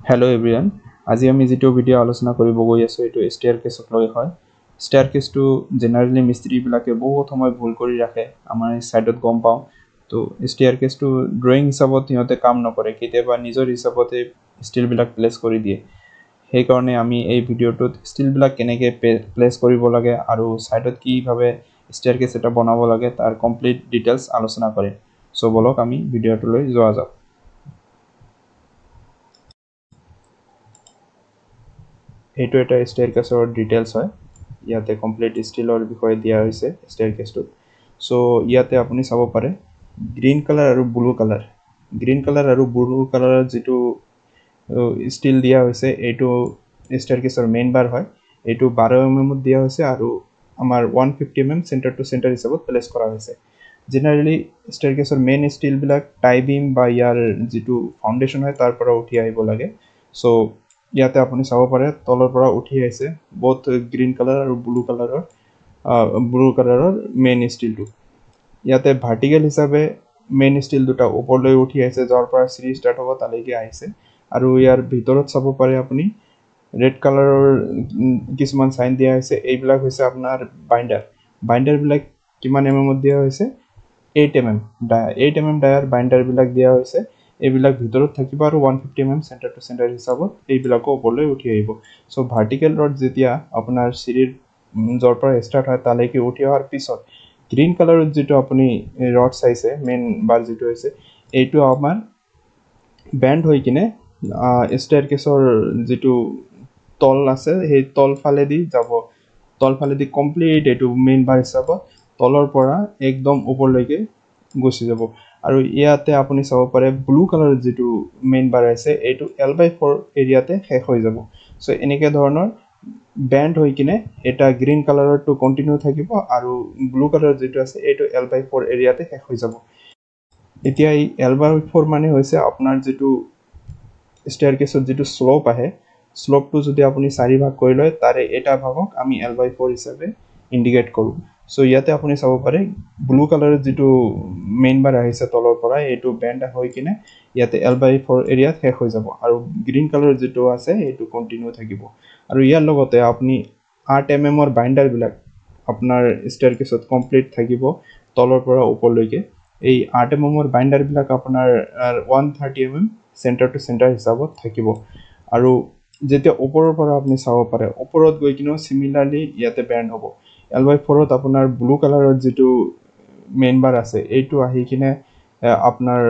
Hello everyone. আজি আমি যেটো ভিডিও আলোচনা কৰিব গৈ আছো এটো স্টেয়াৰকেছক লৈ হয়। স্টেয়াৰকেছটো জেনাৰেলি মিস্ত্ৰী বিলাকে বহুত সময় ভুল কৰি ৰাখে। আমাৰ সাইডত গম পাও। তো স্টেয়াৰকেছটো ড্ৰয়িং হিচাপত হিতে কাম নকৰে। কেতিয়াবা নিজৰ হিচাপতে ষ্টিল বিলাক প্লেস কৰি দিয়ে। সেই কাৰণে আমি এই ভিডিওটোত ষ্টিল বিলাক কেনেকৈ প্লেস কৰিব লাগে আৰু সাইডত কি ভাবে স্টেয়াৰকেছ এটা বনাব লাগে তাৰ কমপ্লিট ডিটেইলছ আলোচনা কৰিম। সো বলক আমি ভিডিওটোলৈ যোৱা যাওক। এইটো এটা স্টেয়াৰকেছৰ ডিটেইলছ হয়। ইয়াতে কমপ্লিট ষ্টিলৰ বিষয়ে দিয়া হৈছে স্টেয়াৰকেছটো। সো ইয়াতে আপুনি চাব পাৰে গ্ৰীন কালাৰ আৰু ব্লু কালাৰ। গ্ৰীন কালাৰ আৰু ব্লু কালাৰৰ যেটো ষ্টিল দিয়া হৈছে এইটো স্টেয়াৰকেছৰ মেইন বাৰ হয়। এইটো 12 mm দিয়া হৈছে আৰু আমাৰ 150 mm সেন্টাৰ টু সেন্টাৰ হিচাপত প্লেস কৰা হৈছে। জেনাৰেলি স্টেয়াৰকেছৰ মেইন ষ্টিল বিলাক টাই বিম বা ইয়াৰ যেটো ফাউন্ডেশন হয় তাৰ পৰা উঠি আহিব লাগে। সো ইয়াতে আপুনি চাব পাৰে তলৰ পৰা উঠি আহিছে both গ্ৰীন কালাৰ আৰু ব্লু কালাৰৰ মেইন ষ্টিলটো। ইয়াতে ভাৰ্টিকেল হিচাপে মেইন ষ্টিল দুটা ওপৰলৈ উঠি আহিছে যাৰ পৰা সিৰি ষ্টাৰ্ট হ'ব তালৈকে আহিছে। আৰু ইয়াৰ ভিতৰত চাব পাৰে আপুনি ৰেড কালাৰৰ কিছুমান সাইন দিয়া হৈছে। এইবিলাক হৈছে আপোনাৰ বাইন্ডাৰ বিলাক কিমান mm দিয়া হৈছে 8 mm 8 mm ডায়াৰ বাইন্ডাৰ বিলাক দিয়া হৈছে। এইবিলাক ভিতৰত থাকিব আৰু 150 mm সেন্টাৰ টু সেন্টাৰ হিচাপত এইবিলাকো ওপৰলৈ উঠি আহিব। সো ভাৰ্টিকেল ৰড যেতিয়া আপোনাৰ সিৰিৰ যৰ পৰা ষ্টাৰ্ট হয় তালৈকে উঠি অহাৰ পিছত গ্ৰীন কালাৰত যেটো আপুনি ৰড চাইছে মেইন বাৰ যেটো হৈছে এইটো আমাৰ বেন্ড হৈ কিনে স্টেয়াৰকেছৰ যেটো তল আছে সেই তল ফালেদি যাব। তল ফালেদি কমপ্লিট এইটো মেইন বাৰ হিচাপত তলৰ পৰা একদম ওপৰলৈকে গুচি যাব। আৰু ইয়াতে আপুনি চাব পাৰে ব্লু কালাৰৰ যেটো মেইন বাৰ আছে এইটো L/4 এৰিয়াতে শেষ হৈ যাব। সো এনেকে ধৰণৰ বেন্ড হৈ কিনে এটা গ্ৰীন কালাৰটো কন্টিনিউ থাকিব আৰু ব্লু কালাৰৰ যেটো আছে এইটো L/4 এৰিয়াতে শেষ হৈ যাব। এতিয়া এই L/4 মানে হৈছে আপোনাৰ যেটো স্টেয়াৰকেছৰ যেটো স্লোপ আহে স্লোপটো যদি আপুনি 4 ভাগ কৰি লয় তাৰে এটা ভাগক আমি L/4 হিচাপে ইন্ডিকেট কৰো। সো ইয়াতে আপুনি চাব পাৰে ব্লু কালাৰৰ যেটো মেইন বাৰ আহিছে তলৰ পৰা এইটো বেন্ড হৈ কিনে ইয়াতে L/4 এৰিয়াত শেষ হৈ যাব আৰু গ্ৰীন কালাৰৰ যেটো আছে এইটো কন্টিনিউ থাকিব। আৰু ইয়াৰ লগতে আপুনি 8 mm ৰ বাইন্ডাৰ বিলাক আপোনাৰ স্টেয়াৰকেছত কমপ্লিট থাকিব তলৰ পৰা ওপৰলৈকে। এই 8 mm ৰ বাইন্ডাৰ বিলাক আপোনাৰ 130 mm সেন্টাৰ টু সেন্টাৰ হিচাপত থাকিব। আৰু যেতিয়া ওপৰৰ পৰা আপুনি চাব পাৰে ওপৰত গৈ কিনে সিমিলাৰলি ইয়াতে বেন্ড হ'ব। L/4 ত আপোনাৰ ব্লু কালাৰৰ যেটো মেইন বাৰ আছে এইটো আহি কিনে আপোনাৰ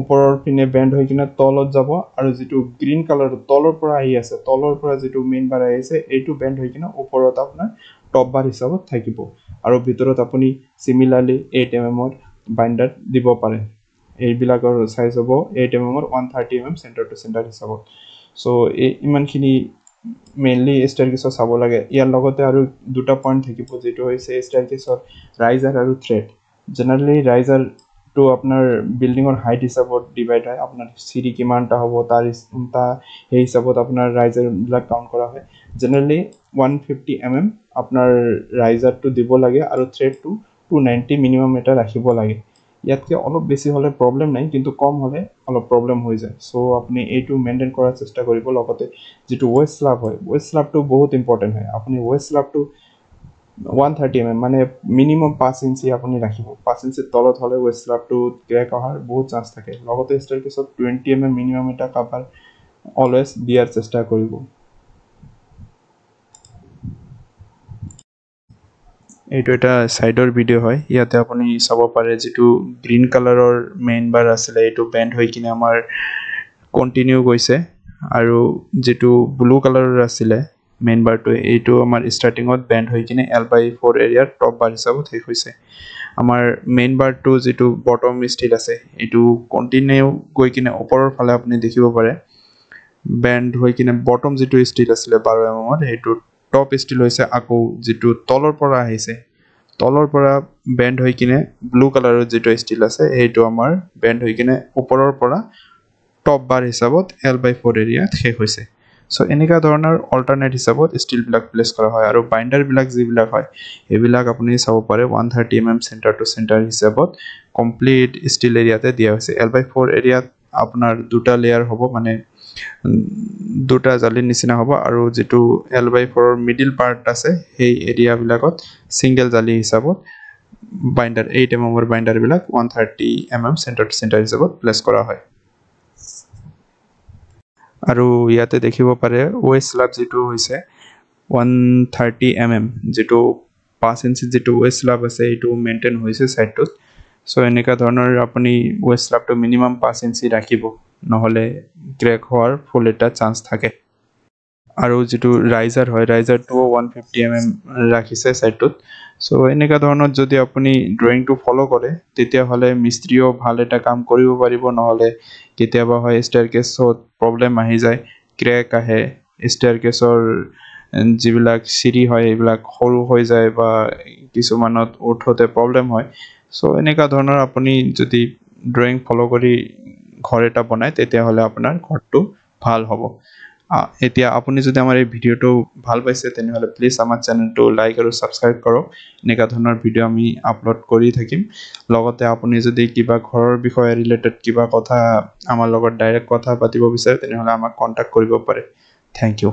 ওপৰৰ পিনে বেন্ড হৈ কিনে তলত যাব আৰু যেটো গ্ৰীন কালাৰ তলৰ পৰা আহি আছে তলৰ পৰা যেটো মেইন বাৰ আহিছে এইটো বেন্ড হৈ কিনে ওপৰত আপোনাৰ টপ বাৰ হিচাপত থাকিব। আৰু ভিতৰত আপুনি সিমিলাৰলি 8 mm ৰ বাইন্ডাৰ দিব পাৰে। এইবিলাকৰ সাইজ হ'ব 8 mm ৰ 130 mm সেন্টাৰ টু সেন্টাৰ হিচাপত। সো ইমানখিনি মেইনলি স্টেয়াৰকেছৰ চাব লাগে। ইয়াৰ লগতে আৰু দুটা পইণ্ট থাকিব যেটো হৈছে স্টেয়াৰকেছৰ ৰাইজাৰ আৰু থ্ৰেড। জেনাৰেলি ৰাইজাৰ তো আপোনাৰ বিল্ডিঙৰ হাইট হিচাপত ডিভাইড হয়। আপোনাৰ সিৰি কিমানটা হ'ব তাৰ সেই হিচাপত আপোনাৰ ৰাইজাৰ বিলাক কাউন্ট কৰা হয়। জেনাৰেলি 150 mm আপোনাৰ ৰাইজাৰটো দিব লাগে আৰু থ্ৰেডটো 290 মিনিমাম এটা ৰাখিব লাগে। ইয়াতকে অলপ বেছি হলে প্ৰবলেম নাই কিন্তু কম হলে অলপ প্ৰবলেম হৈ যায়। সো আপুনি এইটো মেইনটেইন কৰাৰ চেষ্টা কৰিব। লগতে যেটো ওয়েষ্ট স্ল্যাব হয় ওয়েষ্ট স্ল্যাবটো বহুত ইম্পৰ্টেন্ট হয়। আপুনি ওয়েষ্ট স্ল্যাবটো 130 mm মানে মিনিমাম 5 ইঞ্চি আপুনি ৰাখিব। 5 ইঞ্চিৰ তলত হলে ওয়েষ্ট স্ল্যাবটো ক্ৰেক হোৱাৰ বহুত চান্স থাকে। লগতে স্টেয়াৰকেছত 20 mm মিনিমাম এটা কভাৰ অলৱেজ দিয়াৰ চেষ্টা কৰিব। এইটো এটা সাইডৰ ভিডিও হয়। ইয়াতে আপুনি চাব পাৰে যেটো গ্ৰীন কালাৰৰ মেইন বাৰ আছিল এইটো বেন্ড হৈ কিনে আমাৰ কন্টিনিউ গৈছে আৰু যেটো ব্লু কালাৰৰ আছিল মেইন বাৰটো এইটো আমাৰ ষ্টাৰ্টিংত বেন্ড হৈ কিনে L/4 এৰিয়াৰ টপ বাৰ হিচাপত শেষ হৈছে। আমাৰ মেইন বাৰটো যেটো বটম ষ্টিল আছে এইটো কন্টিনিউ গৈ কিনে ওপৰৰ ফালে আপুনি দেখিব পাৰে বেন্ড হৈ কিনে বটম যেটো ষ্টিল আছিল 12 mm ৰ সেইটো টপ ষ্টিল হৈছে আকৌ যেটো তলৰ পৰা আহিছে তলৰ পৰা বেন্ড হৈ কিনে ব্লু কালাৰৰ যেটো ষ্টিল আছে সেইটো আমাৰ বেন্ড হৈ কিনে ওপৰৰ পৰা টপ বাৰ হিচাপত L/4 এৰিয়াত শেষ হৈছে। সো এনেকা ধৰণৰ অল্টাৰনেট হিচাপত ষ্টিল বিলাক প্লেস কৰা হয়। আৰু বাইন্ডাৰ বিলাক যিবিলাক হয় এইবিলাক আপুনি চাব পাৰে 130 mm সেন্টাৰ টু সেন্টাৰ হিচাপত কমপ্লিট ষ্টিল এৰিয়াতে দিয়া হৈছে। L/4 এৰিয়াত আপোনাৰ দুটা লেয়াৰ হ'ব মানে দুটা জালিৰ নিচিনা হ'ব আৰু যেটো L/4 ৰ মিডল পাৰ্ট আছে সেই এৰিয়া বিলাকত সিঙ্গেল জালি হিচাপত বাইন্ডাৰ 8 mm ৰ বাইন্ডাৰ বিলাক 130 mm চেণ্টাৰ হিচাপত প্লেস কৰা হয় আৰু ইয়াতে দেখিব পাৰে ওয়েষ্ট স্ল্যাব যেটো হৈছে 130 mm যেটো 5 ইঞ্চি যেটো ওয়েষ্ট স্ল্যাব আছে এটো মেইনটেইন হৈছে সাইডটোত সো এনেকা ধৰণৰ আপুনি ওয়েষ্ট স্ল্যাবটো মিনিমাম 5 ইঞ্চি ৰাখিব নহলে ক্ৰ্যাক হোৱাৰ ফুল এটা চান্স থাকে আৰু যেটো ৰাইজাৰ হয় ৰাইজাৰটো 150 mm ৰাখিছে সাইডটোত সো এনেকা ধৰণৰ যদি আপুনি ড্ৰয়িংটো ফলো কৰে তেতিয়া হলে মিস্ত্ৰীও ভাল এটা কাম কৰিব পাৰিব নহলে কেতিয়াবা হয় ষ্টেয়াৰকেছত প্ৰবলেম আহি যায় ক্ৰ্যাক আহে ষ্টেয়াৰকেছৰ যিবিলাক সিৰি হয় এইবিলাক সৰু হৈ যায় বা কিছুমানত উঠোতে প্ৰবলেম হয় সো এনেকা ধৰণৰ আপুনি যদি ড্ৰয়িং ফলো কৰি ঘৰ এটা বনায় তেতিয়া হলে আপোনাৰ ঘৰটো ভাল হ'ব এতিয়া আপুনি যদি আমাৰ এই ভিডিওটো ভাল পাইছে তেনেহলে প্লিজ আমাৰ চেনেলটো লাইক আৰু সাবস্ক্ৰাইব কৰক এনেকা ধৰণৰ ভিডিও আমি আপলোড কৰি থাকিম লগতে আপুনি যদি কিবা ঘৰৰ বিষয়ে ৰিলেটেড কিবা কথা আমাৰ লগত ডাইৰেক্ট কথা পাতিব বিচাৰে তেনেহলে আমাক কন্টাক্ট কৰিব পাৰে থ্যাংক ইউ